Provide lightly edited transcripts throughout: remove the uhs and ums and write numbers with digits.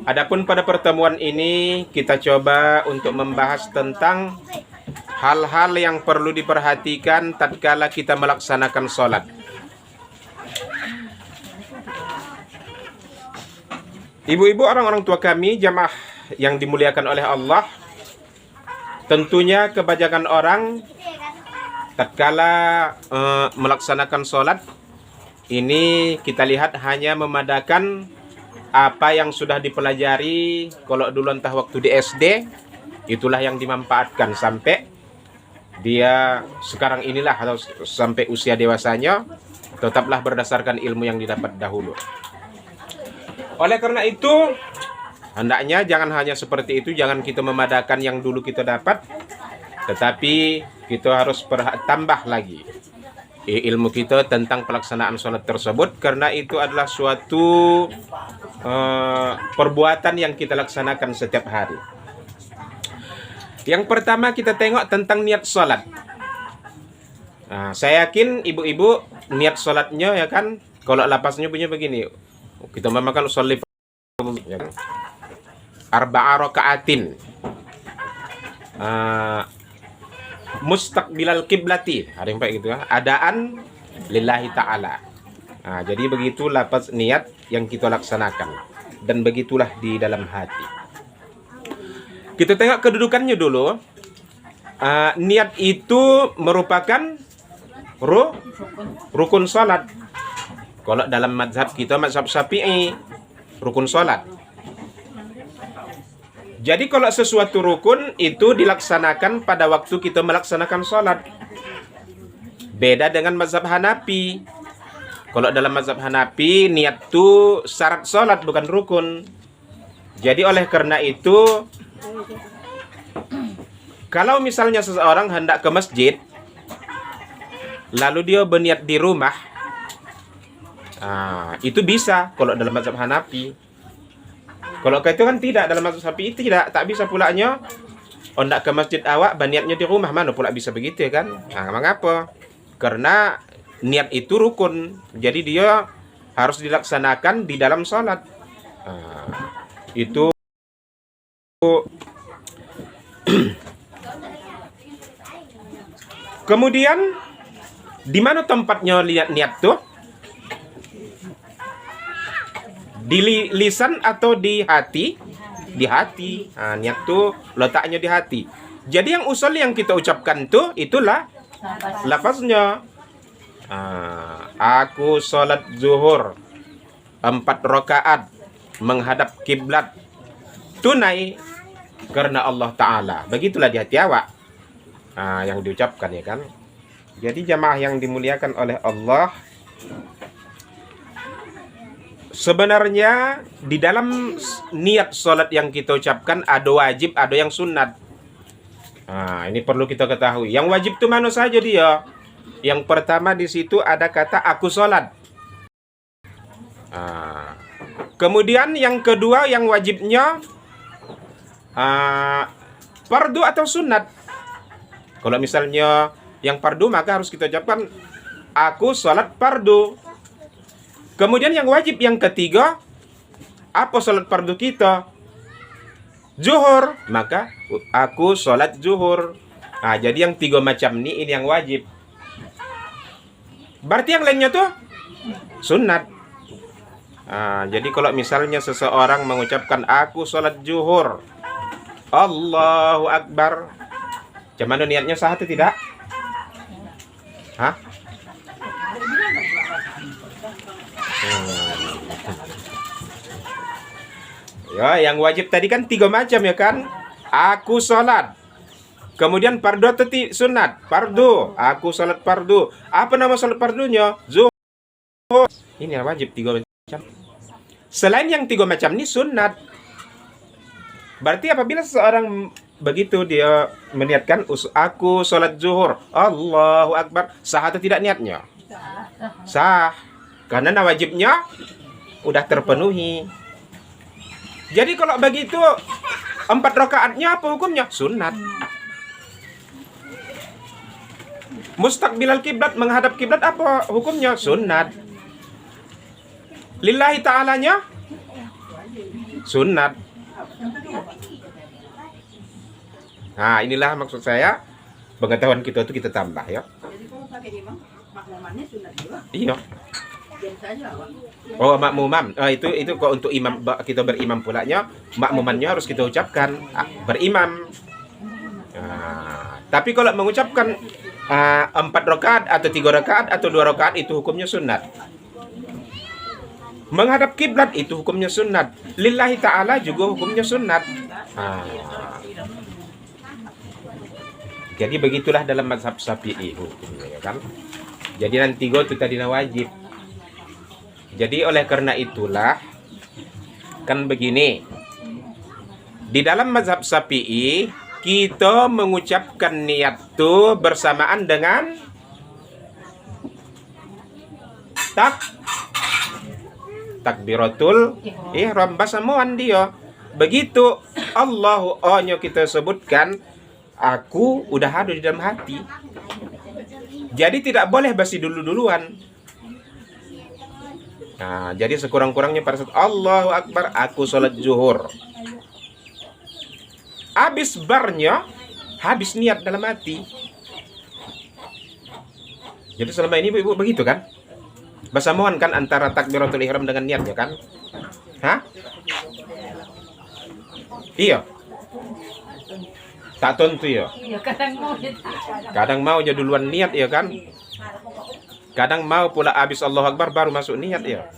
Adapun pada pertemuan ini kita coba untuk membahas tentang hal-hal yang perlu diperhatikan tatkala kita melaksanakan sholat. Ibu-ibu, orang-orang tua kami, jamaah yang dimuliakan oleh Allah, tentunya kebanyakan orang tatkala melaksanakan sholat ini kita lihat hanya memadakan apa yang sudah dipelajari. Kalau dulu entah waktu di SD, itulah yang dimanfaatkan sampai dia sekarang inilah, atau sampai usia dewasanya tetaplah berdasarkan ilmu yang didapat dahulu. Oleh karena itu, hendaknya jangan hanya seperti itu, jangan kita memadakan yang dulu kita dapat, tetapi kita harus tambah lagi ilmu kita tentang pelaksanaan sholat tersebut, karena itu adalah suatu perbuatan yang kita laksanakan setiap hari. Yang pertama kita tengok tentang niat sholat. Nah, saya yakin ibu-ibu niat sholatnya ya kan, kalau lapasnya punya begini, kita memakan sholat ya kan? Arba'a raka'atin mustaqbilal kiblati, ada yang kayak gitu ya, adaan lillahi ta'ala. Nah, jadi begitu lapas niat yang kita laksanakan, dan begitulah di dalam hati. Kita tengok kedudukannya dulu. Niat itu merupakan rukun salat. Kalau dalam mazhab kita, mazhab Syafi'i, rukun salat. Jadi kalau sesuatu rukun itu dilaksanakan pada waktu kita melaksanakan sholat. Beda dengan mazhab Hanafi. Kalau dalam mazhab Hanafi, niat itu syarat sholat, bukan rukun. Jadi oleh karena itu, kalau misalnya seseorang hendak ke masjid, lalu dia berniat di rumah, itu bisa kalau dalam mazhab Hanafi. Kalau itu kan tidak, dalam mazhab Syafi'i tidak, tak bisa pulanya. Hendak ke masjid awak, berniatnya di rumah, mana pula bisa begitu ya kan? Nah, mengapa? Karena niat itu rukun, jadi dia harus dilaksanakan di dalam sholat. Itu kemudian di mana tempatnya niat tuh? Di lisan atau di hati? Di hati. Niat tuh letaknya di hati. Jadi yang usul yang kita ucapkan tuh itulah lafaznya. Aku sholat zuhur 4 rakaat menghadap kiblat tunai karena Allah Ta'ala. Begitulah di hati awak yang diucapkan ya kan. Jadi jamaah yang dimuliakan oleh Allah, sebenarnya di dalam niat sholat yang kita ucapkan ada wajib, ada yang sunat. Ini perlu kita ketahui. Yang wajib itu mana saja dia? Yang pertama di situ ada kata aku sholat. Kemudian yang kedua yang wajibnya fardu atau sunat. Kalau misalnya yang fardu, maka harus kita ucapkan aku sholat fardu. Kemudian yang wajib yang ketiga, apa sholat fardu kita? Zuhur, maka aku sholat zuhur. Jadi yang 3 macam ini yang wajib. Berarti yang lainnya tuh sunat. Jadi kalau misalnya seseorang mengucapkan aku sholat zuhur, Allahu Akbar, cuman niatnya sah atau tidak? Ya, yang wajib tadi kan 3 macam ya kan? Aku sholat. Kemudian fardu atau sunat? Fardu. Aku sholat fardu. Apa nama sholat fardunya? Zuhur. Ini yang wajib 3 macam. Selain yang 3 macam ini sunat. Berarti apabila seseorang begitu dia meniatkan aku sholat zuhur, Allahu Akbar, sah atau tidak niatnya? Sah. Karena wajibnya udah terpenuhi. Jadi kalau begitu 4 rakaatnya apa hukumnya? Sunat. Mustaqbilal kiblat, menghadap kiblat, apa hukumnya? Sunat. Lillahi ta'alanya sunat. Nah, inilah maksud saya, pengetahuan kita itu kita tambah ya. Jadi kalau pakai imam, makmumannya sunat juga. Iya. Diam saja, Pak. Oh, makmuman. Itu kok untuk imam kita berimam pulanya, makmumannya harus kita ucapkan berimam. Nah, tapi kalau mengucapkan 4 rakaat atau 3 rakaat atau 2 rakaat itu hukumnya sunat. Menghadap kiblat itu hukumnya sunat. Lillahi ta'ala juga hukumnya sunat. Nah, jadi begitulah dalam mazhab Syafi'i hukumnya ya kan. Jadi nanti itu tadi wajib. Jadi oleh karena itulah kan begini. Di dalam mazhab Syafi'i kita mengucapkan niat itu bersamaan dengan takbiratul ihram basamuan dia. Begitu Allahu Akbar kita sebutkan, aku udah ada di dalam hati. Jadi tidak boleh basi duluan. Nah, jadi sekurang-kurangnya pada saat Allahu Akbar aku sholat zuhur, habis barnya habis niat dalam hati. Jadi selama ini ibu begitu kan? Basamuan kan antara takbiratul ihram dengan niatnya kan? Hah? Iya. Tak tentu ya. Kadang mau aja duluan niat ya kan? Kadang mau pula habis Allahu Akbar baru masuk niat ya.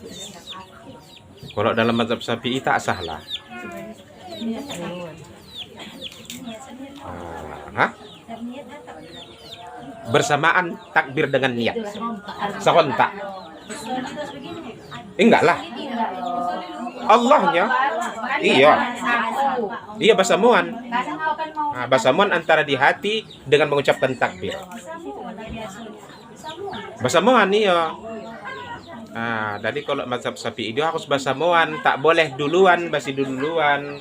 Kalau dalam mazhab Syafi'i tak sah lah. Hah? Bersamaan takbir dengan niat. Serentak. Enggak lah. Allahnya. Iya. Iya basamuan. Nah, basamuan antara di hati dengan mengucapkan takbir. Basamuan iya. Nah, jadi kalau mazhab Syafi'i dia harus basamuan, tak boleh duluan, basi duluan.